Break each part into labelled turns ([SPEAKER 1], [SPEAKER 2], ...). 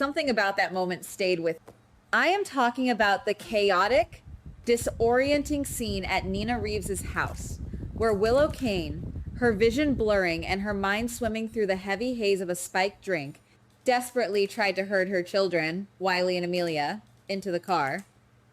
[SPEAKER 1] something about that moment stayed with me. I am talking about the chaotic, disorienting scene at Nina Reeves's house, where Willow Kane, her vision blurring and her mind swimming through the heavy haze of a spiked drink, desperately tried to herd her children, Wiley and Amelia, into the car.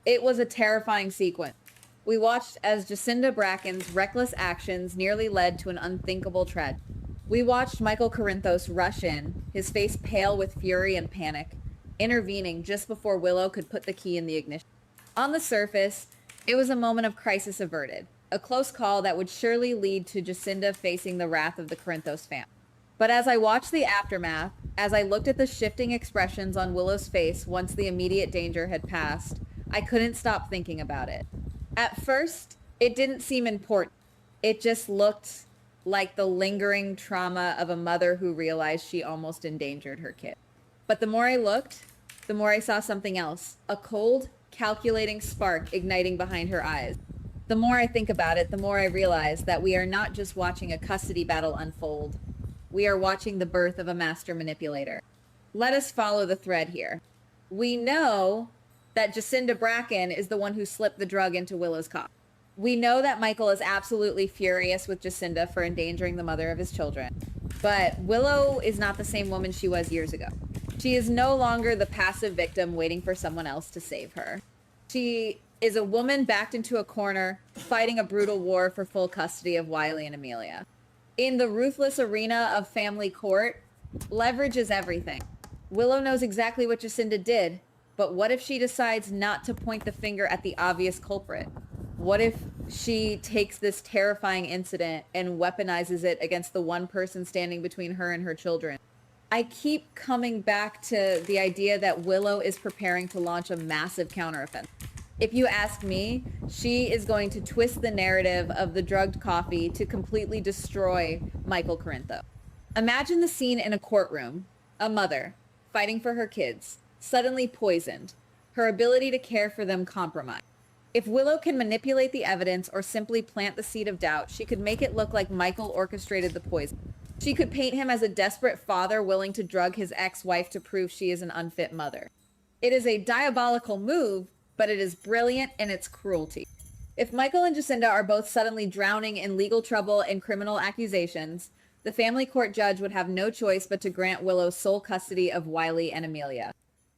[SPEAKER 1] It was a terrifying sequence. We watched as Jacinda Bracken's reckless actions nearly led to an unthinkable tragedy. We watched Michael Corinthos rush in, his face pale with fury and panic, intervening just before Willow could put the key in the ignition. On the surface, it was a moment of crisis averted, a close call that would surely lead to Jacinda facing the wrath of the Corinthos family. But as I watched the aftermath, as I looked at the shifting expressions on Willow's face once the immediate danger had passed, I couldn't stop thinking about it. At first, it didn't seem important. It just looked like the lingering trauma of a mother who realized she almost endangered her kid. But the more I looked, the more I saw something else, a cold, calculating spark igniting behind her eyes. The more I think about it, the more I realize that we are not just watching a custody battle unfold. We are watching the birth of a master manipulator. Let us follow the thread here. We know that Jacinda Bracken is the one who slipped the drug into Willow's coffee. We know that Michael is absolutely furious with Jacinda for endangering the mother of his children. But Willow is not the same woman she was years ago. She is no longer the passive victim waiting for someone else to save her. She is a woman backed into a corner, fighting a brutal war for full custody of Wiley and Amelia. In the ruthless arena of family court, leverage is everything. Willow knows exactly what Jacinda did, but what if she decides not to point the finger at the obvious culprit? What if she takes this terrifying incident and weaponizes it against the one person standing between her and her children? I keep coming back to the idea that Willow is preparing to launch a massive counteroffensive. If you ask me, she is going to twist the narrative of the drugged coffee to completely destroy Michael Corinthos. Imagine the scene in a courtroom, a mother fighting for her kids, suddenly poisoned, her ability to care for them compromised. If Willow can manipulate the evidence or simply plant the seed of doubt, she could make it look like Michael orchestrated the poison. She could paint him as a desperate father willing to drug his ex-wife to prove she is an unfit mother. It is a diabolical move, but it is brilliant in its cruelty. If Michael and Jacinda are both suddenly drowning in legal trouble and criminal accusations, the family court judge would have no choice but to grant Willow sole custody of Wiley and Amelia.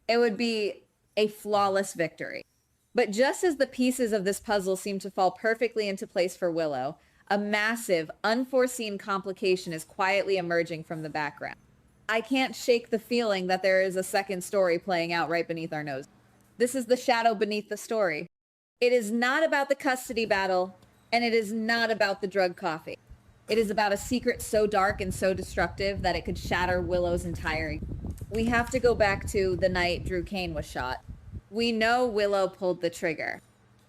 [SPEAKER 1] It would be a flawless victory. But just as the pieces of this puzzle seem to fall perfectly into place for Willow, a massive, unforeseen complication is quietly emerging from the background. I can't shake the feeling that there is a second story playing out right beneath our nose. This is the shadow beneath the story. It is not about the custody battle, and it is not about the drug coffee. It is about a secret so dark and so destructive that it could shatter Willow's entire... We have to go back to the night Drew Kane was shot. We know Willow pulled the trigger.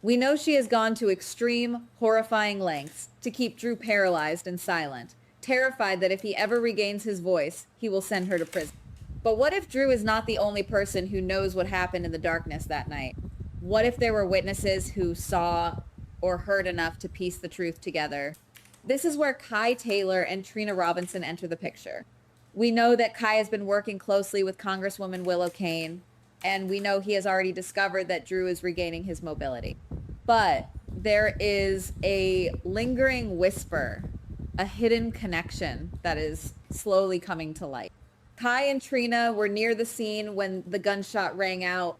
[SPEAKER 1] We know she has gone to extreme, horrifying lengths to keep Drew paralyzed and silent, terrified that if he ever regains his voice, he will send her to prison. But what if Drew is not the only person who knows what happened in the darkness that night? What if there were witnesses who saw or heard enough to piece the truth together? This is where Kai Taylor and Trina Robinson enter the picture. We know that Kai has been working closely with Congresswoman Willow Kane, and we know he has already discovered that Drew is regaining his mobility. But there is a lingering whisper, a hidden connection that is slowly coming to light. Kai and Trina were near the scene when the gunshot rang out.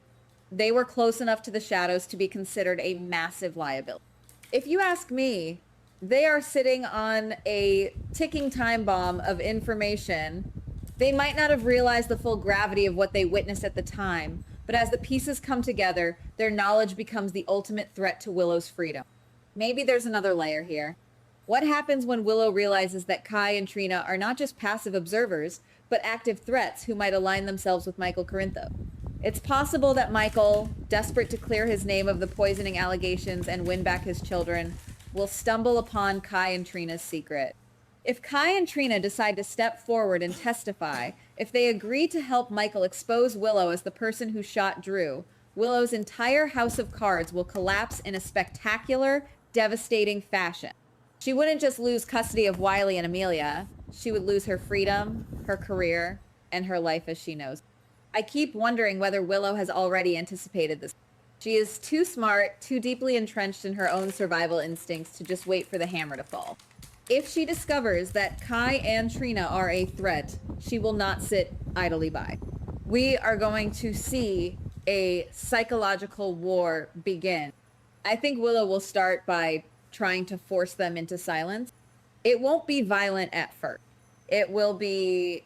[SPEAKER 1] They were close enough to the shadows to be considered a massive liability. If you ask me, they are sitting on a ticking time bomb of information. They might not have realized the full gravity of what they witnessed at the time, but as the pieces come together, their knowledge becomes the ultimate threat to Willow's freedom. Maybe there's another layer here. What happens when Willow realizes that Kai and Trina are not just passive observers, but active threats who might align themselves with Michael Corinthos? It's possible that Michael, desperate to clear his name of the poisoning allegations and win back his children, will stumble upon Kai and Trina's secret. If Kai and Trina decide to step forward and testify, if they agree to help Michael expose Willow as the person who shot Drew, Willow's entire house of cards will collapse in a spectacular, devastating fashion. She wouldn't just lose custody of Wiley and Amelia, she would lose her freedom, her career, and her life as she knows. I keep wondering whether Willow has already anticipated this. She is too smart, too deeply entrenched in her own survival instincts to just wait for the hammer to fall. If she discovers that Kai and Trina are a threat, she will not sit idly by. We are going to see a psychological war begin. I think Willow will start by trying to force them into silence. It won't be violent at first. It will be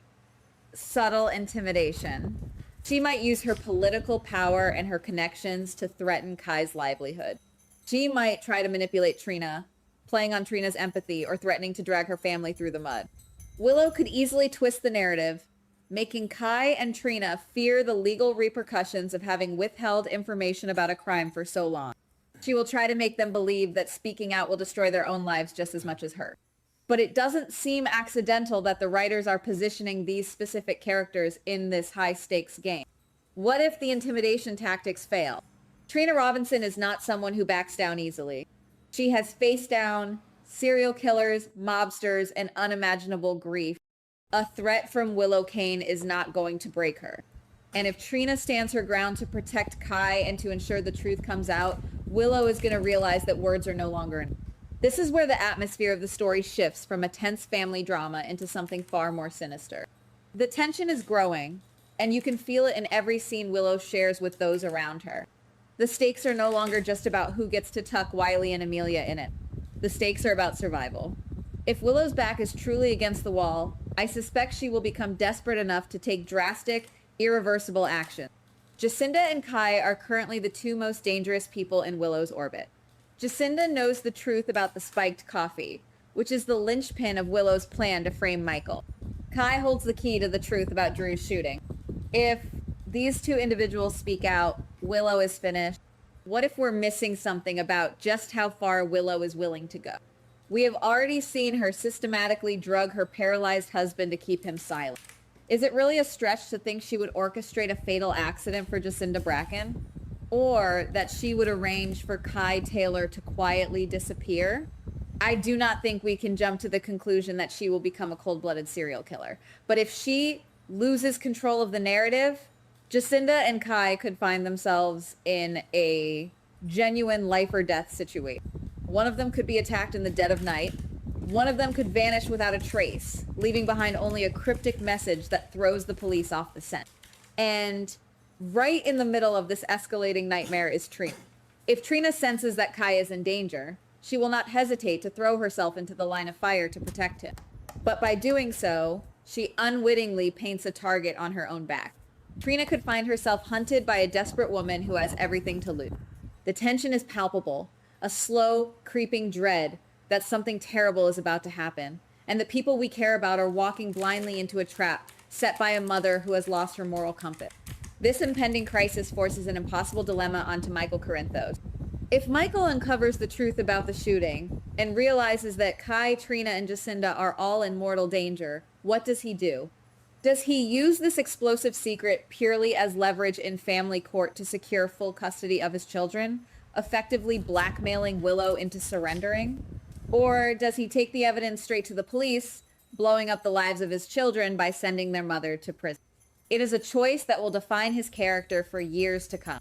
[SPEAKER 1] subtle intimidation. She might use her political power and her connections to threaten Kai's livelihood. She might try to manipulate Trina, playing on Trina's empathy or threatening to drag her family through the mud. Willow could easily twist the narrative, making Kai and Trina fear the legal repercussions of having withheld information about a crime for so long. She will try to make them believe that speaking out will destroy their own lives just as much as her. But it doesn't seem accidental that the writers are positioning these specific characters in this high-stakes game. What if the intimidation tactics fail? Trina Robinson is not someone who backs down easily. She has faced down serial killers, mobsters, and unimaginable grief. A threat from Willow Kane is not going to break her. And if Trina stands her ground to protect Kai and to ensure the truth comes out, Willow is going to realize that words are no longer enough. This is where the atmosphere of the story shifts from a tense family drama into something far more sinister. The tension is growing, and you can feel it in every scene Willow shares with those around her. The stakes are no longer just about who gets to tuck Wiley and Amelia in it. The stakes are about survival. If Willow's back is truly against the wall, I suspect she will become desperate enough to take drastic, irreversible action. Jacinda and Kai are currently the two most dangerous people in Willow's orbit. Jacinda knows the truth about the spiked coffee, which is the linchpin of Willow's plan to frame Michael. Kai holds the key to the truth about Drew's shooting. If these two individuals speak out, Willow is finished. What if we're missing something about just how far Willow is willing to go? We have already seen her systematically drug her paralyzed husband to keep him silent. Is it really a stretch to think she would orchestrate a fatal accident for Jacinda Bracken? Or that she would arrange for Kai Taylor to quietly disappear? I do not think we can jump to the conclusion that she will become a cold-blooded serial killer. But if she loses control of the narrative, Jacinda and Kai could find themselves in a genuine life or death situation. One of them could be attacked in the dead of night. One of them could vanish without a trace, leaving behind only a cryptic message that throws the police off the scent. And right in the middle of this escalating nightmare is Trina. If Trina senses that Kai is in danger, she will not hesitate to throw herself into the line of fire to protect him. But by doing so, she unwittingly paints a target on her own back. Trina could find herself hunted by a desperate woman who has everything to lose. The tension is palpable, a slow, creeping dread that something terrible is about to happen, and the people we care about are walking blindly into a trap set by a mother who has lost her moral compass. This impending crisis forces an impossible dilemma onto Michael Corinthos. If Michael uncovers the truth about the shooting and realizes that Kai, Trina, and Jacinda are all in mortal danger, what does he do? Does he use this explosive secret purely as leverage in family court to secure full custody of his children, effectively blackmailing Willow into surrendering? Or does he take the evidence straight to the police, blowing up the lives of his children by sending their mother to prison? It is a choice that will define his character for years to come.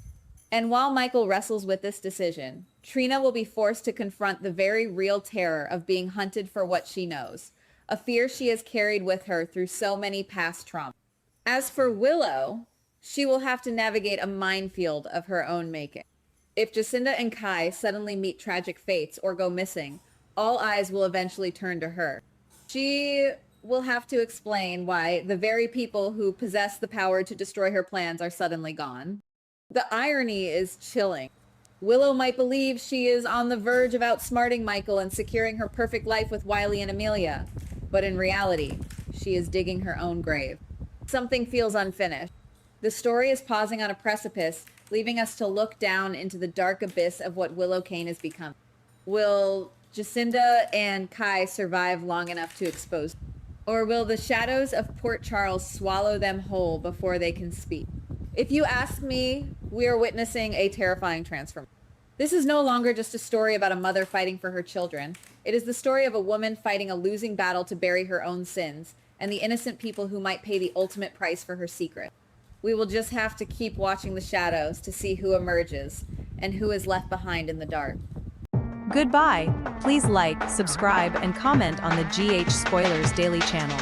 [SPEAKER 1] And while Michael wrestles with this decision, Trina will be forced to confront the very real terror of being hunted for what she knows, a fear she has carried with her through so many past traumas. As for Willow, she will have to navigate a minefield of her own making. If Jacinda and Kai suddenly meet tragic fates or go missing, all eyes will eventually turn to her. She will have to explain why the very people who possess the power to destroy her plans are suddenly gone. The irony is chilling. Willow might believe she is on the verge of outsmarting Michael and securing her perfect life with Wiley and Amelia, but in reality, she is digging her own grave. Something feels unfinished. The story is pausing on a precipice, leaving us to look down into the dark abyss of what Willow Kane has become. Will Jacinda and Kai survive long enough to expose them? Or will the shadows of Port Charles swallow them whole before they can speak? If you ask me, we are witnessing a terrifying transformation. This is no longer just a story about a mother fighting for her children. It is the story of a woman fighting a losing battle to bury her own sins and the innocent people who might pay the ultimate price for her secret. We will just have to keep watching the shadows to see who emerges and who is left behind in the dark.
[SPEAKER 2] Goodbye. Please like, subscribe, and comment on the GH Spoilers Daily channel.